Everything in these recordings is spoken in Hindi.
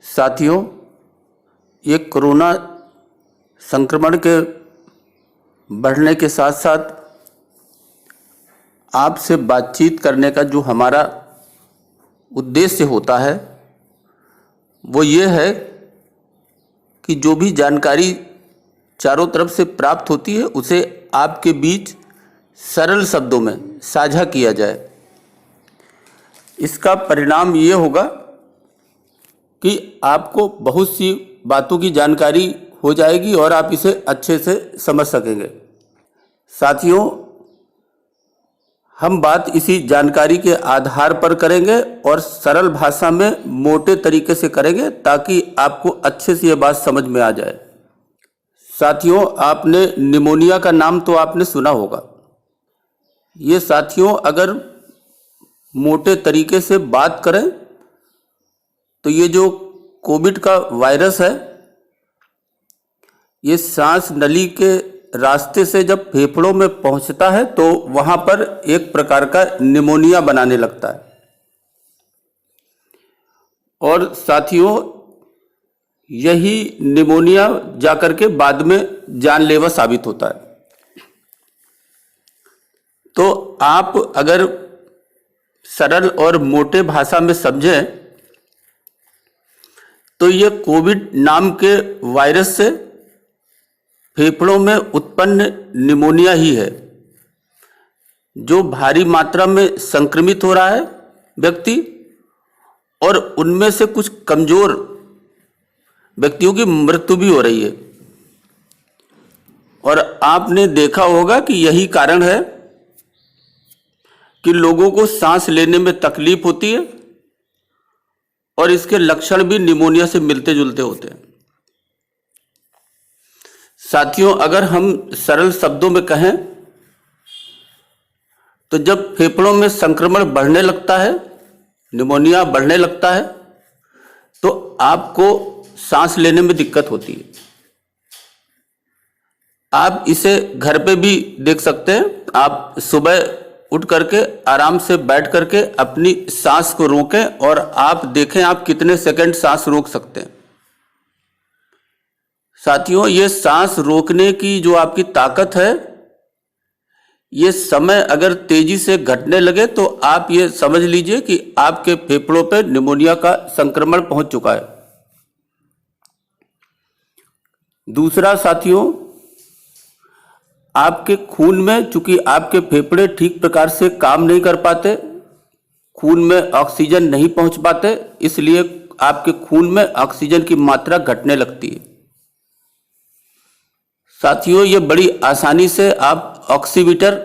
साथियों, ये कोरोना संक्रमण के बढ़ने के साथ साथ आपसे बातचीत करने का जो हमारा उद्देश्य होता है वो ये है कि जो भी जानकारी चारों तरफ से प्राप्त होती है उसे आपके बीच सरल शब्दों में साझा किया जाए। इसका परिणाम ये होगा कि आपको बहुत सी बातों की जानकारी हो जाएगी और आप इसे अच्छे से समझ सकेंगे। साथियों, हम बात इसी जानकारी के आधार पर करेंगे और सरल भाषा में मोटे तरीके से करेंगे ताकि आपको अच्छे से ये बात समझ में आ जाए। साथियों, आपने निमोनिया का नाम तो आपने सुना होगा। ये साथियों, अगर मोटे तरीके से बात करें तो ये जो कोविड का वायरस है, ये सांस नली के रास्ते से जब फेफड़ों में पहुंचता है तो वहां पर एक प्रकार का निमोनिया बनाने लगता है। और साथियों, यही निमोनिया जाकर के बाद में जानलेवा साबित होता है। तो आप अगर सरल और मोटे भाषा में समझें तो ये कोविड नाम के वायरस से फेफड़ों में उत्पन्न निमोनिया ही है, जो भारी मात्रा में संक्रमित हो रहा है व्यक्ति, और उनमें से कुछ कमजोर व्यक्तियों की मृत्यु भी हो रही है। और आपने देखा होगा कि यही कारण है कि लोगों को सांस लेने में तकलीफ होती है और इसके लक्षण भी निमोनिया से मिलते जुलते होते हैं। साथियों, अगर हम सरल शब्दों में कहें तो जब फेफड़ों में संक्रमण बढ़ने लगता है, निमोनिया बढ़ने लगता है, तो आपको सांस लेने में दिक्कत होती है। आप इसे घर पे भी देख सकते हैं। आप सुबह उठ करके आराम से बैठ करके अपनी सांस को रोकें और आप देखें आप कितने सेकंड सांस रोक सकते हैं। साथियों, ये सांस रोकने की जो आपकी ताकत है, ये समय अगर तेजी से घटने लगे तो आप ये समझ लीजिए कि आपके फेफड़ों पे निमोनिया का संक्रमण पहुंच चुका है। दूसरा साथियों, आपके खून में, चूंकि आपके फेफड़े ठीक प्रकार से काम नहीं कर पाते, खून में ऑक्सीजन नहीं पहुंच पाते, इसलिए आपके खून में ऑक्सीजन की मात्रा घटने लगती है। साथियों, ये बड़ी आसानी से आप ऑक्सीमीटर,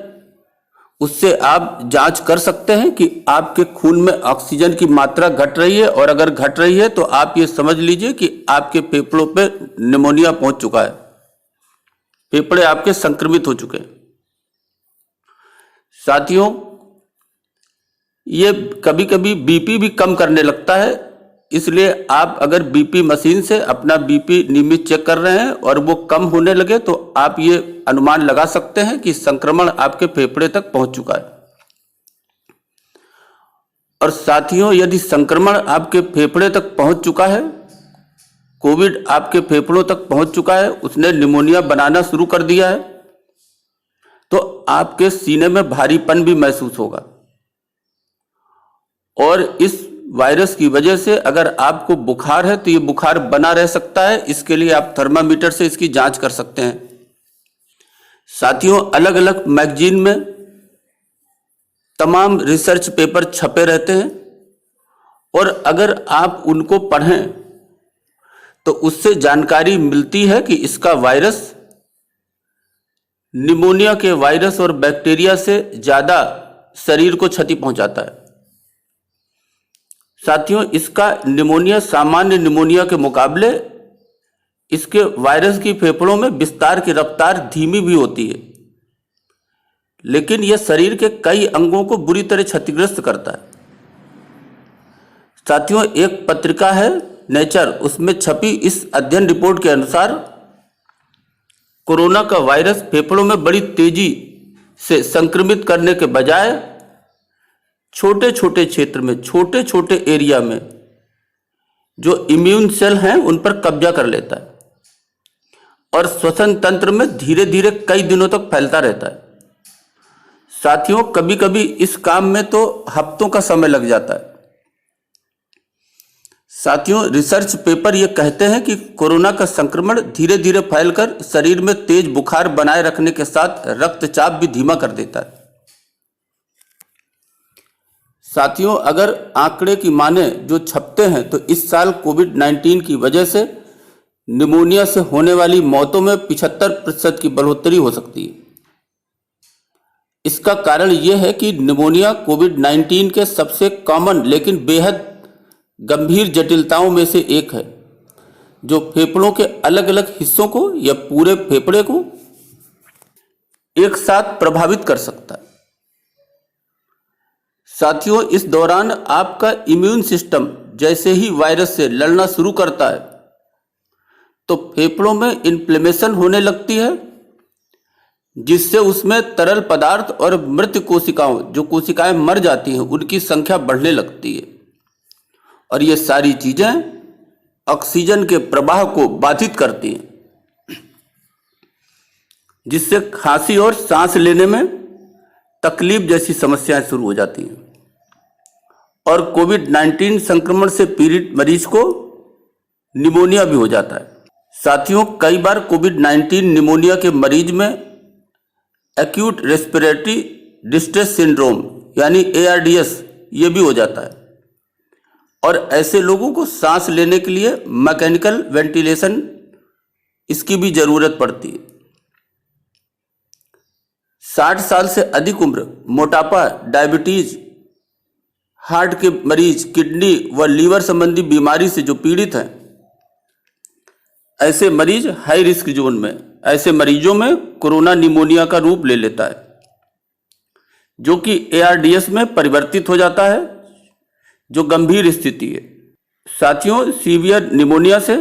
उससे आप जांच कर सकते हैं कि आपके खून में ऑक्सीजन की मात्रा घट रही है, और अगर घट रही है तो आप ये समझ लीजिए कि आपके फेफड़ों पे निमोनिया पहुंच चुका है, फेफड़े आपके संक्रमित हो चुके हैं। साथियों, ये कभी कभी बीपी भी कम करने लगता है, इसलिए आप अगर बीपी मशीन से अपना बीपी नियमित चेक कर रहे हैं और वो कम होने लगे तो आप ये अनुमान लगा सकते हैं कि संक्रमण आपके फेफड़े तक पहुंच चुका है। और साथियों, यदि संक्रमण आपके फेफड़े तक पहुंच चुका है, कोविड आपके फेफड़ों तक पहुंच चुका है, उसने निमोनिया बनाना शुरू कर दिया है, तो आपके सीने में भारीपन भी महसूस होगा। और इस वायरस की वजह से अगर आपको बुखार है तो ये बुखार बना रह सकता है। इसके लिए आप थर्मामीटर से इसकी जांच कर सकते हैं। साथियों, अलग अलग मैगजीन में तमाम रिसर्च पेपर छपे रहते हैं, और अगर आप उनको पढ़ें तो उससे जानकारी मिलती है कि इसका वायरस निमोनिया के वायरस और बैक्टीरिया से ज्यादा शरीर को क्षति पहुंचाता है। साथियों, इसका निमोनिया सामान्य निमोनिया के मुकाबले इसके वायरस की फेफड़ों में विस्तार की रफ्तार धीमी भी होती है, लेकिन यह शरीर के कई अंगों को बुरी तरह क्षतिग्रस्त करता है। साथियों, एक पत्रिका है नेचर, उसमें छपी इस अध्ययन रिपोर्ट के अनुसार कोरोना का वायरस फेफड़ों में बड़ी तेजी से संक्रमित करने के बजाय छोटे छोटे क्षेत्र में, छोटे छोटे एरिया में जो इम्यून सेल हैं उन पर कब्जा कर लेता है और श्वसन तंत्र में धीरे धीरे कई दिनों तक फैलता रहता है। साथियों, कभी कभी इस काम में तो हफ्तों का समय लग जाता है। साथियों, रिसर्च पेपर ये कहते हैं कि कोरोना का संक्रमण धीरे धीरे फैलकर शरीर में तेज बुखार बनाए रखने के साथ रक्तचाप भी धीमा कर देता है। साथियों, अगर आंकड़े की माने जो छपते हैं तो इस साल कोविड-19 की वजह से निमोनिया से होने वाली मौतों में 75% की बढ़ोतरी हो सकती है। इसका कारण यह है कि निमोनिया कोविड-19 के सबसे कॉमन लेकिन बेहद गंभीर जटिलताओं में से एक है, जो फेफड़ों के अलग अलग हिस्सों को या पूरे फेफड़े को एक साथ प्रभावित कर सकता है। साथियों, इस दौरान आपका इम्यून सिस्टम जैसे ही वायरस से लड़ना शुरू करता है तो फेफड़ों में इन्फ्लेमेशन होने लगती है, जिससे उसमें तरल पदार्थ और मृत कोशिकाओं, जो कोशिकाएं मर जाती हैं, उनकी संख्या बढ़ने लगती है और ये सारी चीजें ऑक्सीजन के प्रवाह को बाधित करती हैं, जिससे खांसी और सांस लेने में तकलीफ जैसी समस्याएं शुरू हो जाती हैं और कोविड-19 संक्रमण से पीड़ित मरीज को निमोनिया भी हो जाता है। साथियों, कई बार कोविड-19 निमोनिया के मरीज में एक्यूट रेस्पिरेटरी डिस्ट्रेस सिंड्रोम यानी ARDS ये भी हो जाता है और ऐसे लोगों को सांस लेने के लिए मैकेनिकल वेंटिलेशन इसकी भी जरूरत पड़ती है। 60 साल से अधिक उम्र, मोटापा, डायबिटीज, हार्ट के मरीज, किडनी व लीवर संबंधी बीमारी से जो पीड़ित हैं, ऐसे मरीज हाई रिस्क जोन में, ऐसे मरीजों में कोरोना निमोनिया का रूप ले लेता है, जो कि ARDS में परिवर्तित हो जाता है, जो गंभीर स्थिति है। साथियों, सीवियर निमोनिया से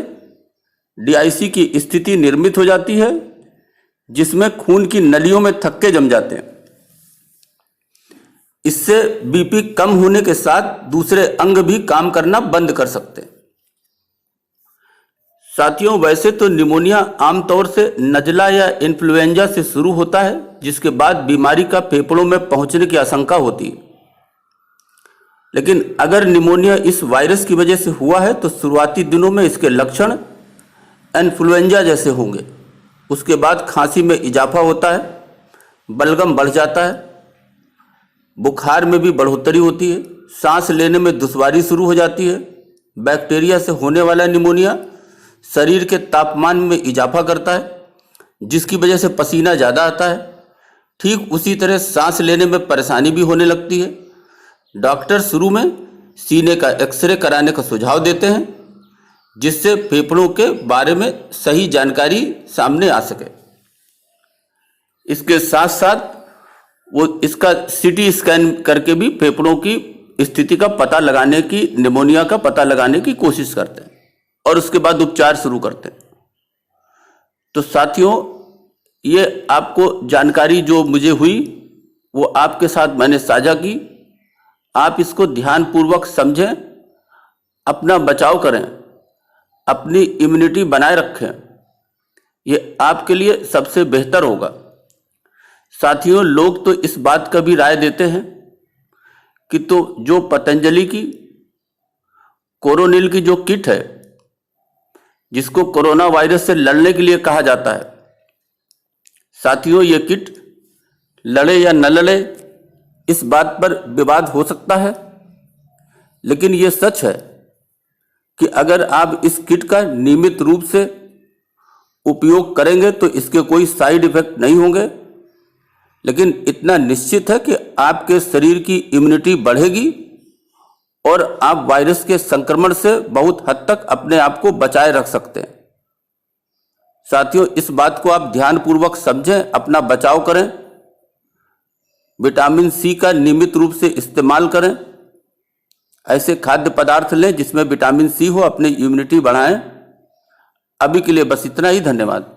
DIC की स्थिति निर्मित हो जाती है, जिसमें खून की नलियों में थक्के जम जाते हैं। इससे BP कम होने के साथ दूसरे अंग भी काम करना बंद कर सकते हैं। साथियों, वैसे तो निमोनिया आमतौर से नज़ला या इन्फ्लुएंजा से शुरू होता है, जिसके बाद बीमारी का फेफड़ों में पहुंचने की आशंका होती है। लेकिन अगर निमोनिया इस वायरस की वजह से हुआ है तो शुरुआती दिनों में इसके लक्षण इन्फ्लुएंजा जैसे होंगे। उसके बाद खांसी में इजाफा होता है, बलगम बढ़ जाता है, बुखार में भी बढ़ोतरी होती है, सांस लेने में दुश्वारी शुरू हो जाती है। बैक्टीरिया से होने वाला निमोनिया शरीर के तापमान में इजाफा करता है, जिसकी वजह से पसीना ज़्यादा आता है। ठीक उसी तरह सांस लेने में परेशानी भी होने लगती है। डॉक्टर शुरू में सीने का एक्सरे कराने का सुझाव देते हैं, जिससे फेफड़ों के बारे में सही जानकारी सामने आ सके। इसके साथ साथ वो इसका CT स्कैन करके भी फेफड़ों की स्थिति का पता लगाने की, निमोनिया का पता लगाने की कोशिश करते हैं और उसके बाद उपचार शुरू करते हैं। तो साथियों, ये आपको जानकारी जो मुझे हुई वो आपके साथ मैंने साझा की। आप इसको ध्यानपूर्वक समझें, अपना बचाव करें, अपनी इम्यूनिटी बनाए रखें, ये आपके लिए सबसे बेहतर होगा। साथियों, लोग तो इस बात का भी राय देते हैं कि तो जो पतंजलि की कोरोनिल की जो किट है, जिसको कोरोना वायरस से लड़ने के लिए कहा जाता है, साथियों ये किट लड़े या न लड़े इस बात पर विवाद हो सकता है, लेकिन ये सच है कि अगर आप इस किट का नियमित रूप से उपयोग करेंगे तो इसके कोई साइड इफेक्ट नहीं होंगे। लेकिन इतना निश्चित है कि आपके शरीर की इम्यूनिटी बढ़ेगी और आप वायरस के संक्रमण से बहुत हद तक अपने आप को बचाए रख सकते हैं। साथियों, इस बात को आप ध्यानपूर्वक समझें, अपना बचाव करें, विटामिन C का नियमित रूप से इस्तेमाल करें, ऐसे खाद्य पदार्थ लें जिसमें विटामिन C हो, अपनी इम्यूनिटी बढ़ाएं। अभी के लिए बस इतना ही। धन्यवाद।